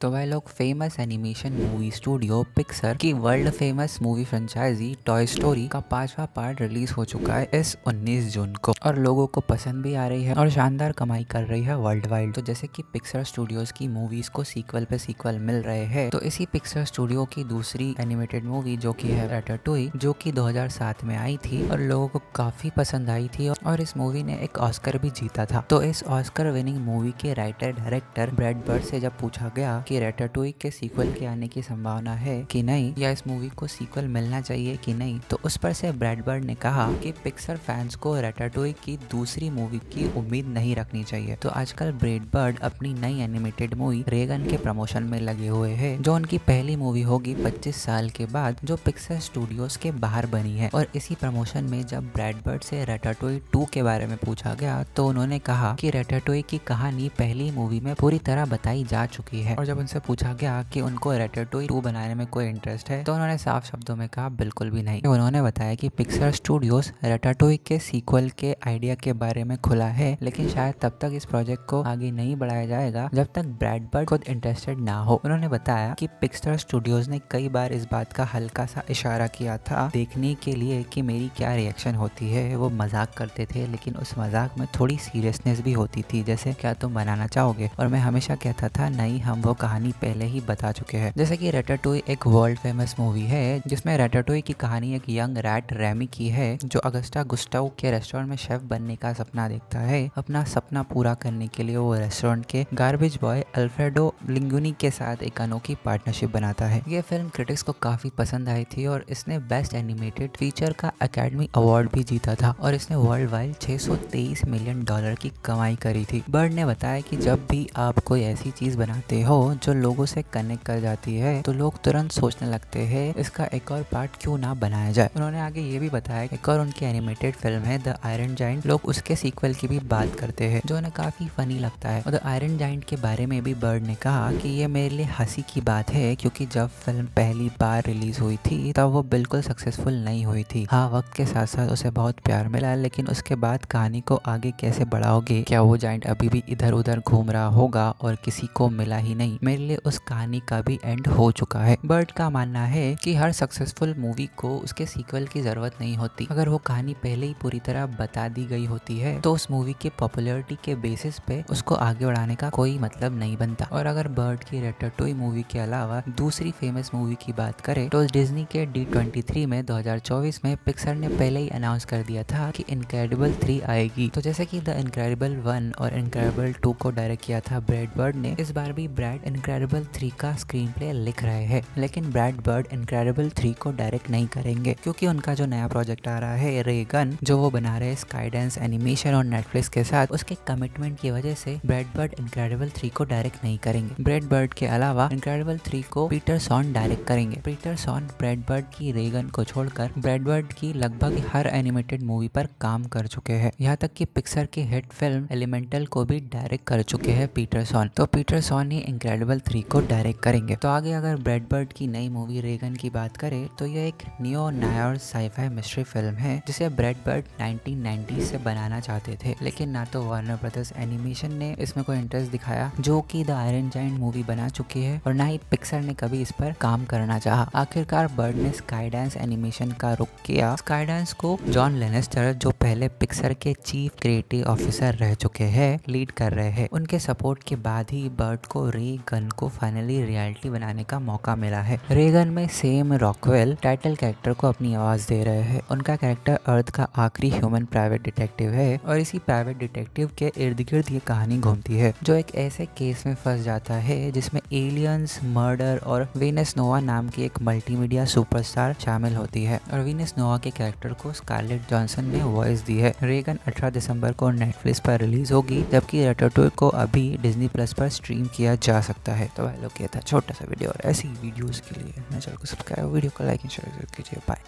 तो वह लोग famous animation movie studio Pixar की world famous movie franchise Toy Story का 5वां पार्ट रिलीज हो चुका है इस 19 जून को और लोगों को पसंद भी आ रही है और शानदार कमाई कर रही है वर्ल्ड वाइड। तो जैसे कि पिक्सर स्टूडियोज की मूवीज को सीक्वल पे सीक्वल मिल रहे हैं, तो इसी पिक्सर स्टूडियो की दूसरी एनिमेटेड मूवी जो कि है रैटाटूई, जो कि 2007 में आई थी और लोगों को काफी पसंद आई थी और इस मूवी ने एक ऑस्कर भी जीता था। तो इस ऑस्कर विनिंग मूवी के राइटर डायरेक्टर ब्रैड बर्ड से जब पूछा गया कि रैटाटूई के सीक्वल के आने की संभावना है कि नहीं, या इस मूवी को सीक्वल मिलना चाहिए कि नहीं, तो उस पर से ब्रैड बर्ड ने कहा कि पिक्सर फैंस को रैटाटूई की दूसरी मूवी की उम्मीद नहीं रखनी चाहिए। तो आजकल ब्रैड बर्ड अपनी नई एनिमेटेड मूवी रेगन के प्रमोशन में लगे हुए हैं, जो उनकी पहली मूवी होगी 25 साल के बाद, जो पिक्सर स्टूडियोज के बाहर बनी है। और इसी प्रमोशन में जब ब्रैड बर्ड से रैटाटूई 2 के बारे में पूछा गया तो उन्होंने कहा कि रैटाटूई की कहानी पहली मूवी में पूरी तरह बताई जा चुकी है। और जब उनसे पूछा गया कि उनको रैटाटूई 2 बनाने में कोई इंटरेस्ट है, तो उन्होंने साफ शब्दों में कहा बिल्कुल भी नहीं। उन्होंने बताया कि पिक्सर स्टूडियोज रैटाटूई के सीक्वल के आइडिया के बारे में खुला है, लेकिन शायद तब तक इस प्रोजेक्ट को आगे नहीं बढ़ाया जाएगा जब तक ब्रैड बर्ड खुद इंटरेस्टेड ना हो। उन्होंने बताया कि पिक्सर स्टूडियोज ने कई बार इस बात का हल्का सा इशारा किया था देखने के लिए कि मेरी क्या रिएक्शन होती है। वो मजाक करते थे, लेकिन उस मजाक में थोड़ी सीरियसनेस भी होती थी, जैसे क्या तुम बनाना चाहोगे। और मैं हमेशा कहता था नहीं, हम वो कहानी पहले ही बता चुके हैं। जैसे कि रैटाटूई एक वर्ल्ड फेमस मूवी है जिसमें रैटाटूई की कहानी एक यंग रैट रेमी की है, जो अगस्टा गुस्टाव के रेस्टोरेंट में शेफ बनने का सपना देखता है। अपना सपना पूरा करने के लिए वो रेस्टोरेंट के गार्बेज बॉय अल्फ्रेडो लिंगुनी के साथ एक अनोखी पार्टनरशिप बनाता है। ये फिल्म क्रिटिक्स को काफी पसंद आई थी और इसने बेस्ट एनिमेटेड फीचर का एकेडमी अवार्ड भी जीता था और इसने वर्ल्ड वाइड $623 मिलियन की कमाई करी थी। बर्ड ने बताया कि जब भी आप कोई ऐसी चीज बनाते हो जो लोगों से कनेक्ट कर जाती है, तो लोग तुरंत सोचने लगते हैं इसका एक और पार्ट क्यों ना बनाया जाए। उन्होंने आगे ये भी बताया एक और उनकी एनिमेटेड फिल्म है द आयरन जाइंट, लोग उसके सीक्वल की भी बात करते हैं जो उन्हें काफी फनी लगता है। और द आयरन जाइंट के बारे में भी बर्ड ने कहा कि ये मेरे लिए हंसी की बात है, क्योंकि जब फिल्म पहली बार रिलीज हुई थी तब वो बिल्कुल सक्सेसफुल नहीं हुई थी। हाँ, वक्त के साथ साथ उसे बहुत प्यार मिला, लेकिन उसके बाद कहानी को आगे कैसे बढ़ाओगे, क्या वो जाइंट अभी भी इधर उधर घूम रहा होगा और किसी को मिला ही नहीं। मेरे लिए उस कहानी का भी एंड हो चुका है। बर्ड का मानना है कि हर सक्सेसफुल मूवी को उसके सीक्वल की जरूरत नहीं होती। अगर वो कहानी पहले ही पूरी तरह बता दी गई होती है तो उस मूवी के पॉपुलैरिटी के बेसिस पे उसको आगे बढ़ाने का कोई मतलब नहीं बनता। और अगर बर्ड की रैटाटूई मूवी के अलावा दूसरी फेमस मूवी की बात करें तो डिज्नी के D23 में 2024 में पिक्सर ने पहले ही अनाउंस कर दिया था कि इनक्रेडिबल 3 आएगी। तो जैसे कि द इनक्रेडिबल 1 और इनक्रेडिबल 2 को डायरेक्ट किया था ब्रैड बर्ड ने, इस बार भी ब्रैड इनक्रेडिबल 3 का स्क्रीन प्ले लिख रहे हैं। लेकिन ब्रैड बर्ड इनक्रेडिबल 3 को डायरेक्ट नहीं करेंगे, क्योंकि उनका जो नया प्रोजेक्ट आ रहा है रेगन, जो वो बना रहे हैं स्काईडांस एनिमेशन और नेटफ्लिक्स के साथ, उसके कमिटमेंट की वजह से ब्रैड बर्ड इनक्रेडिबल 3 को डायरेक्ट नहीं करेंगे। ब्रैड बर्ड के अलावा इनक्रेडिबल 3 को पीटर सॉन डायरेक्ट करेंगे। पीटर सॉन ब्रैड बर्ड की रेगन को छोड़कर ब्रैड बर्ड की लगभग हर एनिमेटेड मूवी पर काम कर चुके हैं। यहाँ तक कि पिक्सर की हिट फिल्म एलिमेंटल को भी डायरेक्ट कर चुके हैं पीटर सॉन। तो पीटर सॉन ही इनक्रेडिबल 3 को डायरेक्ट करेंगे। तो आगे अगर ब्रैड बर्ड की नई मूवी रेगन की बात करें तो यह एक neo noir sci fi mystery film है जिसे ब्रैड बर्ड 1990 से बनाना चाहते थे, लेकिन ना तो वार्नर ब्रदर्स एनिमेशन ने इसमें कोई इंटरेस्ट दिखाया, जो कि द आयरन जाइंट मूवी बना चुकी है, और ना ही पिक्सर ने कभी इस पर काम करना चाहा। आखिरकार बर्ड ने स्काईडांस एनिमेशन का रुख किया। स्काईडांस को जॉन लेनेस्टर, जो पहले पिक्सर के चीफ क्रिएटिव ऑफिसर रह चुके हैं, लीड कर रहे हैं। उनके सपोर्ट के बाद ही बर्ड को रेगन को फाइनली रियलिटी बनाने का मौका मिला है। रेगन में सेम रॉकवेल टाइटल कैरेक्टर को अपनी आवाज दे रहे हैं। उनका कैरेक्टर अर्थ का आखिरी ह्यूमन प्राइवेट डिटेक्टिव है और इसी प्राइवेट डिटेक्टिव के इर्द गिर्द ये कहानी घूमती है, जो एक ऐसे केस में फंस जाता है जिसमें एलियंस, मर्डर और वीनस नोवा नाम की एक मल्टीमीडिया सुपरस्टार शामिल होती है। और वीनस नोवा के कैरेक्टर को स्कारलेट जॉनसन ने वॉइस दी है। रेगन 18 दिसंबर को नेटफ्लिक्स पर रिलीज होगी, जबकि रैटाटूई को अभी डिज्नी प्लस पर स्ट्रीम किया जा सकता है। तो भाई लोग, ये था छोटा सा वीडियो, और ऐसी वीडियोस के लिए मेरे चैनल को सब्सक्राइब, वीडियो को लाइक एंड शेयर कीजिए। बाय।